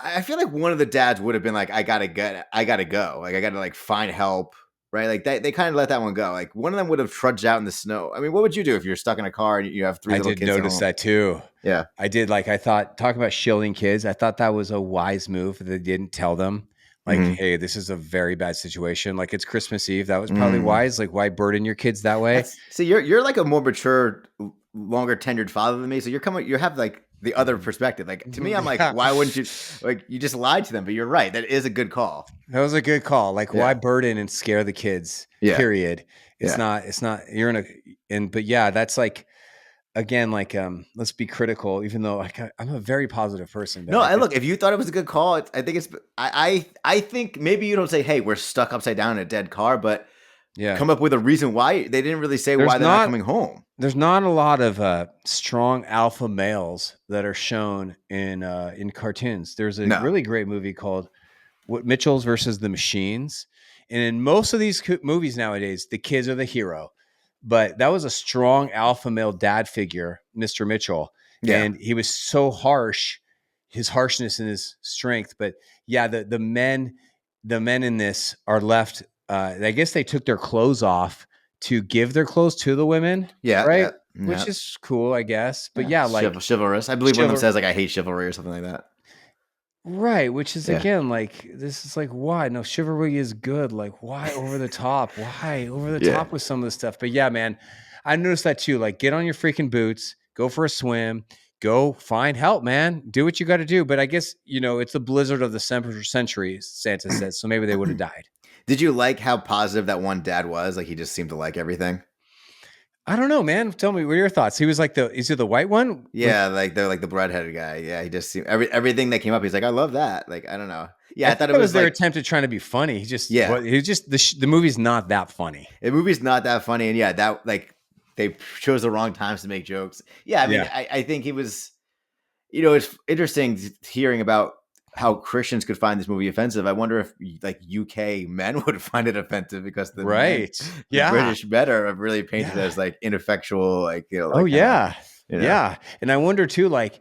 I feel like one of the dads would have been like, I gotta go, like I gotta like find help, right? Like they kind of let that one go. Like one of them would have trudged out in the snow. I mean, what would you do if you're stuck in a car and you have three I little did kids at notice home? that too. Yeah. I did. Like, I thought, talking about shielding kids, I thought that was a wise move that they didn't tell them, like, Mm-hmm. hey, this is a very bad situation. Like, it's Christmas Eve. That was probably Mm. wise. Like, why burden your kids that way? That's see, you're like a more mature, longer tenured father than me. So you have like the other Mhm. perspective. Like to me, I'm Mhm. like, Yeah. why wouldn't you? Like you just lied to them. But you're right. That is a good call. That was a good call. Like, why Yeah. burden and scare the kids? Yeah. Period. Yeah. It's not, you're in a, but yeah, that's like, again, like, let's be critical, even though I'm a very positive person, but No, I I just, look. If you thought it was a good call, I think it's. I think maybe you don't say, "Hey, we're stuck upside down in a dead car," but yeah, come up with a reason why they didn't really say why there's they're not not, coming home. there's not a lot of strong alpha males that are shown in cartoons. There's a No. really great movie called What Mitchells versus the Machines, and in most of these movies nowadays, the kids are the hero. But that was a strong alpha male dad figure, Mr. Mitchell, Yeah. and he was so harsh, his harshness and his strength. But yeah, the men in this are left. I guess they took their clothes off to give their clothes to the women, Yeah. right? Yeah. Yeah. Which is cool, I guess. But Yeah. yeah, like Chivalrous. I believe one of them chivalry, says like, "I hate chivalry" or something like that. right? Which is Yeah. again like, this is like, why? No, chivalry is good. Like, why over the top? Why over the Yeah. top with some of this stuff? But yeah, man, I noticed that too. Like, get on your freaking boots, go for a swim, go find help, man. Do what you got to do. But I guess it's the blizzard of the century, Santa says. So maybe they would have died. Did you like how positive that one dad was? Like he just seemed to like everything. I don't know, man. Tell me, what are your thoughts? He was like is he the white one with? Yeah, like they're like the redheaded guy. Yeah, he just seemed everything that came up. He's like, I love that. Like I don't know. Yeah, I I thought think it that was was their like attempt at trying to be funny. He just, yeah, what? He just the movie's not that funny. the movie's not that funny, and yeah, that like they chose the wrong times to make jokes. Yeah, I mean, Yeah. I think he was. It's interesting hearing about how Christians could find this movie offensive. I wonder if like UK men would find it offensive because Right. the Yeah. British men are really painted Yeah. as like ineffectual, like Oh like kind of yeah. you know. Yeah. And I wonder too, like,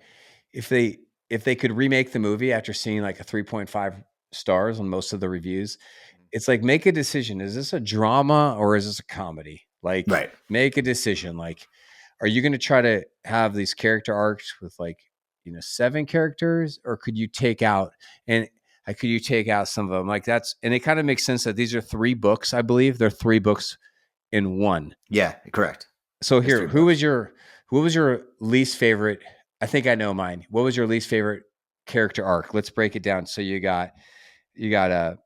if they could remake the movie after seeing like a 3.5 stars on most of the reviews, it's like, make a decision. Is this a drama or is this a comedy? Like, Right. make a decision. Like, are you going to try to have these character arcs with like, 7 characters, or could you take out and could you take out some of them? Like, and it kind of makes sense that these are 3 books. I believe they're 3 books in one. Yeah. Correct. So It's here, three books. who was your least favorite? I think I know mine. What was your least favorite character arc. Let's break it down. So you got you got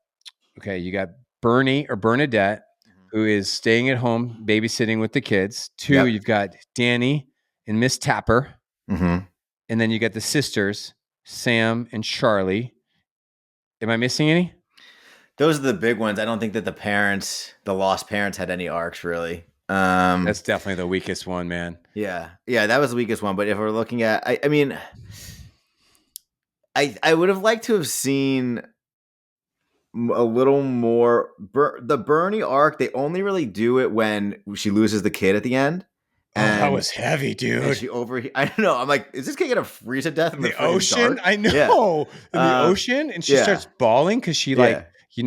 Bernie or Bernadette, Mhm. who is staying at home babysitting with the kids. Two, Yep. you've got Danny and Miss Tapper, Hmm. and then you got the sisters, Sam and Charlie. Am I missing any? Those are the big ones. I don't think that the lost parents, had any arcs really. That's definitely the weakest one, man. Yeah, yeah, that was the weakest one. But if we're looking at, I mean, I would have liked to have seen a little more. The Bernie arc, they only really do it when she loses the kid at the end, Oh, that and was heavy, and dude. she I don't know. I'm like, is this kid gonna freeze to death in In the the freaking ocean? dark? I Yeah, know. In the uh, ocean, and she yeah, starts bawling because she yeah.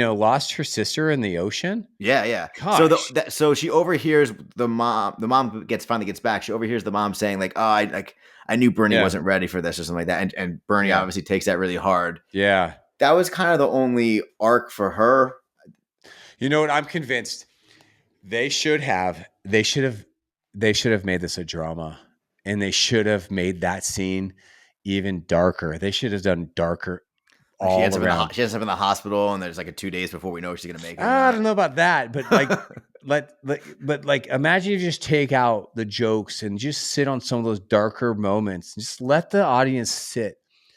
lost her sister in the ocean. Yeah, yeah. So Gosh. so she overhears the mom. The mom finally gets back. She overhears the mom saying like, "Oh, I knew Bernie Yeah. wasn't ready for this," or something like that. And Bernie Yeah. obviously takes that really hard. Yeah. That was kind of the only arc for her. You know what? I'm convinced they should have they should have they should have made this a drama, and they should have made that scene even darker. They should have done darker Like she all ends up around. she ends up in the hospital, and there's like a 2 days before we know she's gonna make it or I not. don't know about that, but like imagine if you just take out the jokes and just sit on some of those darker moments. Just let the audience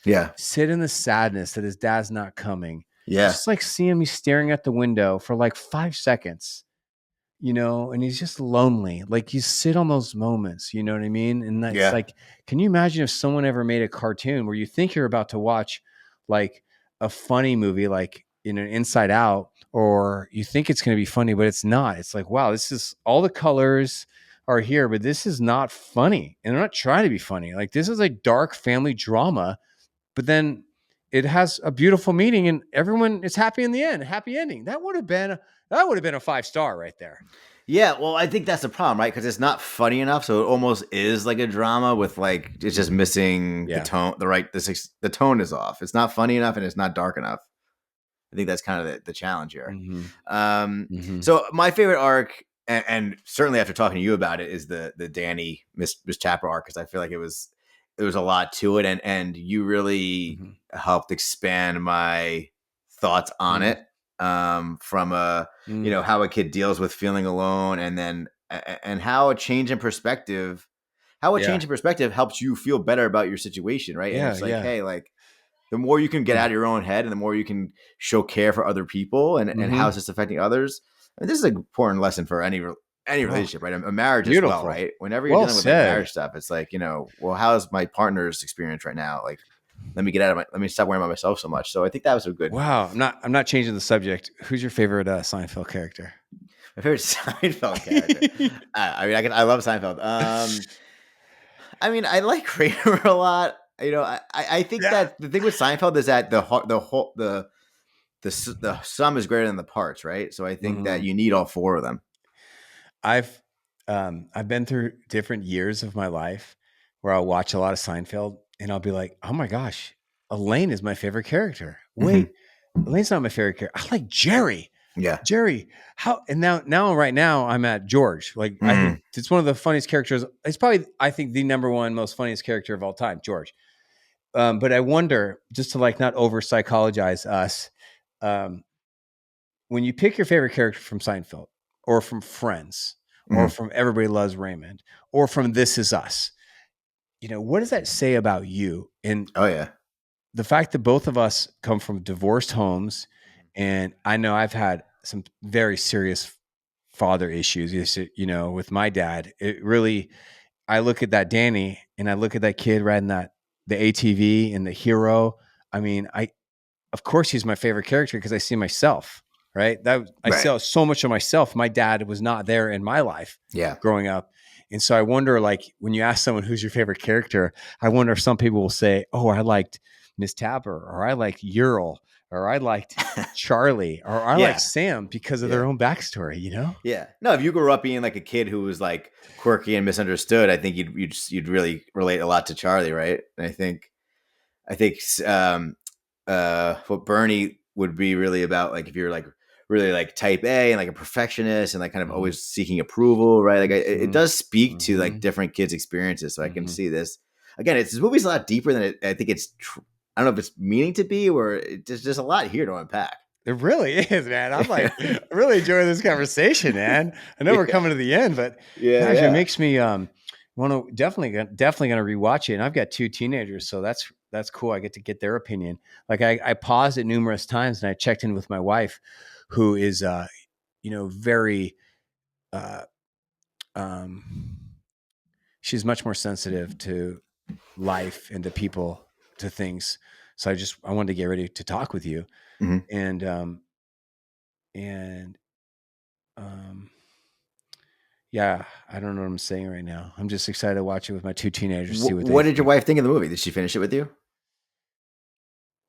Yeah, sit in the sadness that his dad's not coming. yeah, Just like see him, he's staring at the window for like 5 seconds, and he's just lonely. Like you sit on those moments, you know what I mean? And that's yeah, like, can you imagine if someone ever made a cartoon where you think you're about to watch like a funny movie, like in an Inside Out, or you think it's going to be funny, but it's not. It's like, wow, this is all the colors are here, but this is not funny. And they're not trying to be funny. Like this is a dark family drama, but then it has a beautiful meaning and everyone is happy in the end, happy ending. That would have been a 5 star right there. yeah. Well, I think that's the problem, right? Because it's not funny enough, so it almost is like a drama with like it's just missing the Yeah. tone. The tone is off. It's not funny enough, and it's not dark enough. I think that's kind of the challenge here. Mhm. Um, Mhm. so my favorite arc, and certainly after talking to you about it, is the Danny Miss Tapper arc, because I feel like there was a lot to it, and you really Mhm. helped expand my thoughts on Mm. it. From Mm. how a kid deals with feeling alone, and then and how a change in perspective, Yeah. helps you feel better about your situation, right? And Yeah, it's like, yeah. hey, like the more you can get out of your own head and the more you can show care for other people and how is Mhm. this affecting others. I mean, this is an important lesson for any Oh, relationship, right? A marriage as well, beautiful. right? Whenever you're Well dealing with like marriage said. stuff, it's like, well, how's my partner's experience right now? Like, let me stop worrying about myself so much. So I think that was a good, Wow. I'm not changing the subject. Who's your favorite Seinfeld character? my favorite Seinfeld character. I mean, I love Seinfeld. I mean, I like Kramer a lot. I think Yeah. that the thing with Seinfeld is that the whole the sum is greater than the parts, right? So I think that Mhm. you need all four of them. I've I've been through different years of my life where I'll watch a lot of Seinfeld and I'll be like, "Oh my gosh, Elaine is my favorite character." Hmm. Wait, Elaine's not my favorite character. I like Jerry. Yeah. Jerry, how and now right now I'm at George. Like I think Hmm. it's one of the funniest characters. It's probably I think the number one most funniest character of all time, George. But I wonder, just to like not over psychologize us, um, when you pick your favorite character from Seinfeld or from Friends or Hmm. from Everybody Loves Raymond or from This Is Us, what does that say about you? And Oh yeah. the fact that both of us come from divorced homes, and I know I've had some very serious father issues, with my dad. It really, I look at that Danny and I look at that kid riding the ATV and the hero. I mean, of course he's my favorite character because I see myself, right? That I Right. saw so much of myself. My dad was not there in my life Yeah. growing up. And so I wonder, like, when you ask someone who's your favorite character, I wonder if some people will say, "Oh, I liked Miss Tapper, or I liked Ural, or I liked Charlie, or I like Yeah. Sam because of their Yeah. own backstory." Yeah. No, if you grew up being like a kid who was like quirky and misunderstood, I think you'd really relate a lot to Charlie, right? And I think what Bernie would be really about, like if you're like really like type A and like a perfectionist and like kind of Hmm. always seeking approval, right? Like it Hmm. does speak to like Hmm. different kids' experiences, so I can Hmm. see this. Again, this movie's a lot deeper than I think it's. I don't know if it's meaning to be or there's just a lot here to unpack. It really is, man. I'm like really enjoying this conversation, man. I know we're Yeah, coming to the end, but yeah, gosh, it yeah. makes me want to definitely gonna rewatch it. And I've got 2 teenagers, so that's cool. I get to get their opinion. Like I paused it numerous times and I checked in with my wife, who is very uh um she's much more sensitive to life and to people, to things. So I wanted to get ready to talk with you. Hmm. And and um yeah, I don't know what I'm saying right now. I'm just excited to watch it with my 2 teenagers, see what they What did your think. wife think of the movie? Did she finish it with you?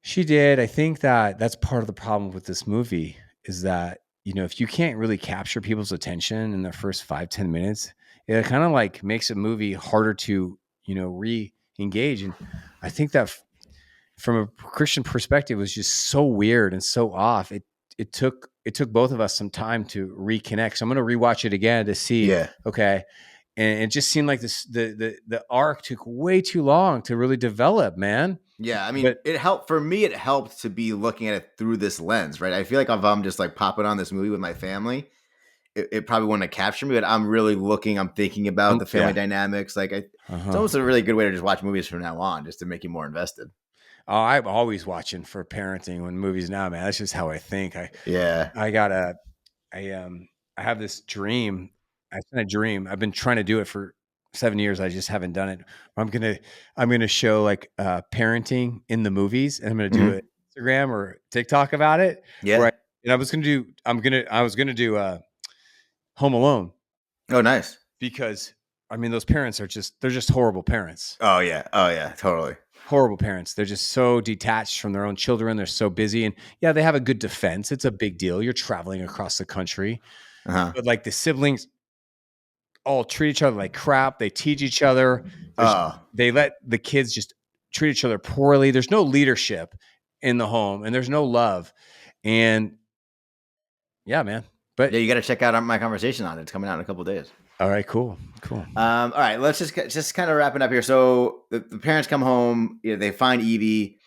She did. I think that's part of the problem with this movie is that, if you can't really capture people's attention in the first 5-10 minutes, it kind of like makes a movie harder to, re-engage. And I think that from a Christian perspective, it was just so weird and so off. It took both of us some time to reconnect. So I'm going to rewatch it again to see, Yeah. okay. And it just seemed like the arc took way too long to really develop, man. Yeah, I mean, But it helped for me. It helped to be looking at it through this lens, right? I feel like if I'm just like popping on this movie with my family, it probably wouldn't have captured me. But I'm really looking. I'm thinking about the family yeah, dynamics. Like, it's uh-huh. almost a really good way to just watch movies from now on, just to make you more invested. Oh, I'm always watching for parenting when movies now, man. That's just how I think. Yeah. I got a I have this dream. It's been a dream. I've been trying to do it for 7 years. I just haven't done it. I'm gonna show like parenting in the movies, and I'm gonna do Hmm. an Instagram or TikTok about it. Where Yeah. I was gonna do Home Alone, Oh, nice. because those parents they're just horrible parents. Oh yeah. Oh yeah. Totally. Horrible parents. They're just so detached from their own children. They're so busy. And yeah, they have a good defense. It's a big deal. You're traveling across the country. Uh huh. But like the siblings all treat each other like crap. They teach each other. Oh They let the kids just treat each other poorly. There's no leadership in the home and there's no love. And yeah, man. But yeah. You got to check out my conversation on it. It's coming out in a couple of days. all right, cool. Cool. All right, let's just kind of wrapping up here. So the parents come home. They find Evie.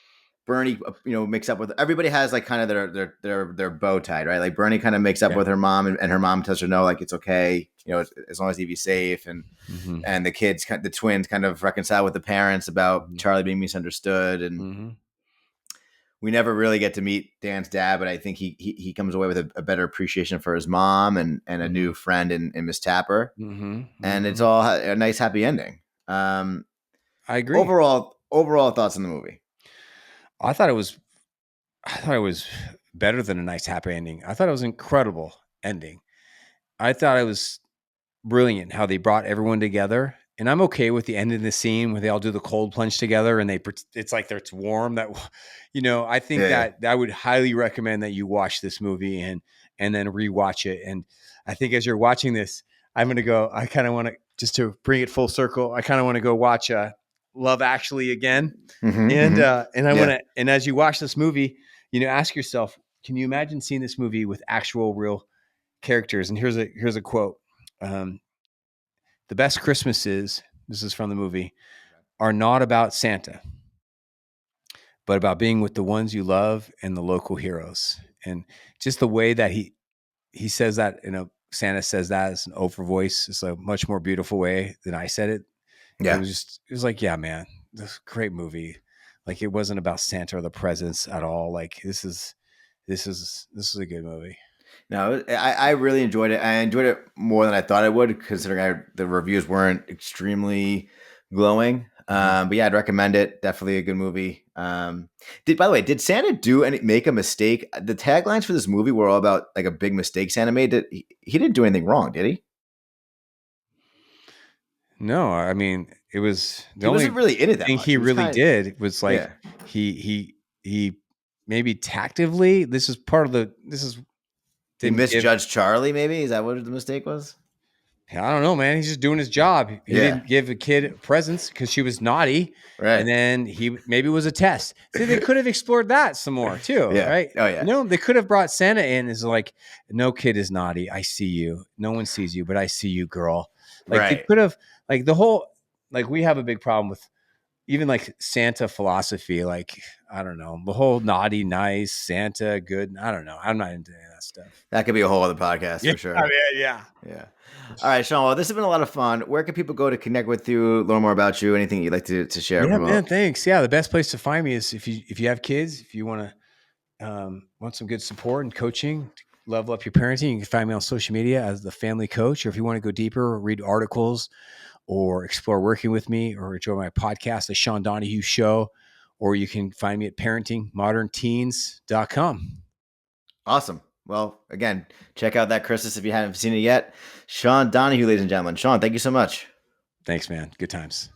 Bernie, makes up with everybody. Has like kind of their bow tied, right? Like Bernie kind of makes up Yeah. with her mom, and her mom tells her no, like it's okay, as long as Evie's safe, and Mm-hmm. and the twins kind of reconcile with the parents about Mm-hmm. Charlie being misunderstood, and Mm-hmm. we never really get to meet Dan's dad, but I think he comes away with a better appreciation for his mom and a Mm-hmm. new friend in Miss Tapper, Mm-hmm. and it's Mm-hmm. all a nice happy ending. I agree. Overall thoughts on the movie. I thought it was better than a nice happy ending. I thought it was an incredible ending. I thought it was brilliant how they brought everyone together. And I'm okay with the end of the scene where they all do the cold plunge together and it's like it's warm. I think Yeah. that I would highly recommend that you watch this movie and then rewatch it. And I think as you're watching this, I kind of want to, just to bring it full circle, I kind of want to go watch Love Actually again. Mm-hmm, And mm-hmm. I want Yeah. to, and as you watch this movie, ask yourself, can you imagine seeing this movie with actual real characters? And here's a quote. Um, the best Christmases, this is from the movie, are not about Santa, but about being with the ones you love and the local heroes. And just the way that he says that, Santa says that as an over voice. It's a much more beautiful way than I said it. Yeah. It was like, yeah, man, this is a great movie. Like it wasn't about Santa or the presents at all. Like this is a good movie. No, I really enjoyed it. I enjoyed it more than I thought I would, considering the reviews weren't extremely glowing. Mhm. But yeah, I'd recommend it. Definitely a good movie. By the way, did Santa make a mistake? The taglines for this movie were all about like a big mistake Santa made. He didn't do anything wrong, did he? No, it was the He wasn't only really in it that thing much. he He was really kind of, did was like yeah. he maybe tactively. This is He didn't give. misjudged Charlie. Maybe is that what the mistake was? I don't know, man. He's just doing his job. He Yeah. didn't give a kid presents because she was naughty, and Right. then he maybe it was a test. See, they could have explored that some more too, Yeah. right? Oh yeah. They could have brought Santa in as like, no kid is naughty. I see you. No one sees you, but I see you, girl. Like they Right. could have, like the whole, like we have a big problem with even like Santa philosophy, like, I don't know, the whole naughty, nice, Santa, good. I don't know. I'm not into any of that stuff. That could be a whole other podcast Yeah, for sure. yeah. Yeah. All right, Sean. Well, this has been a lot of fun. Where can people go to connect with you, learn more about you, anything you'd like to share or Yeah, man. promote? Thanks. Yeah, the best place to find me is if you have kids, if you want some good support and coaching to level up your parenting, you can find me on social media as the family coach. Or if you want to go deeper, read articles or explore working with me, or enjoy my podcast, The Sean Donohue Show, or you can find me at parentingmodernteens.com. Awesome. Well, again, check out that Christmas if you haven't seen it yet. Sean Donohue, ladies and gentlemen. Sean, thank you so much. Thanks, man. Good times.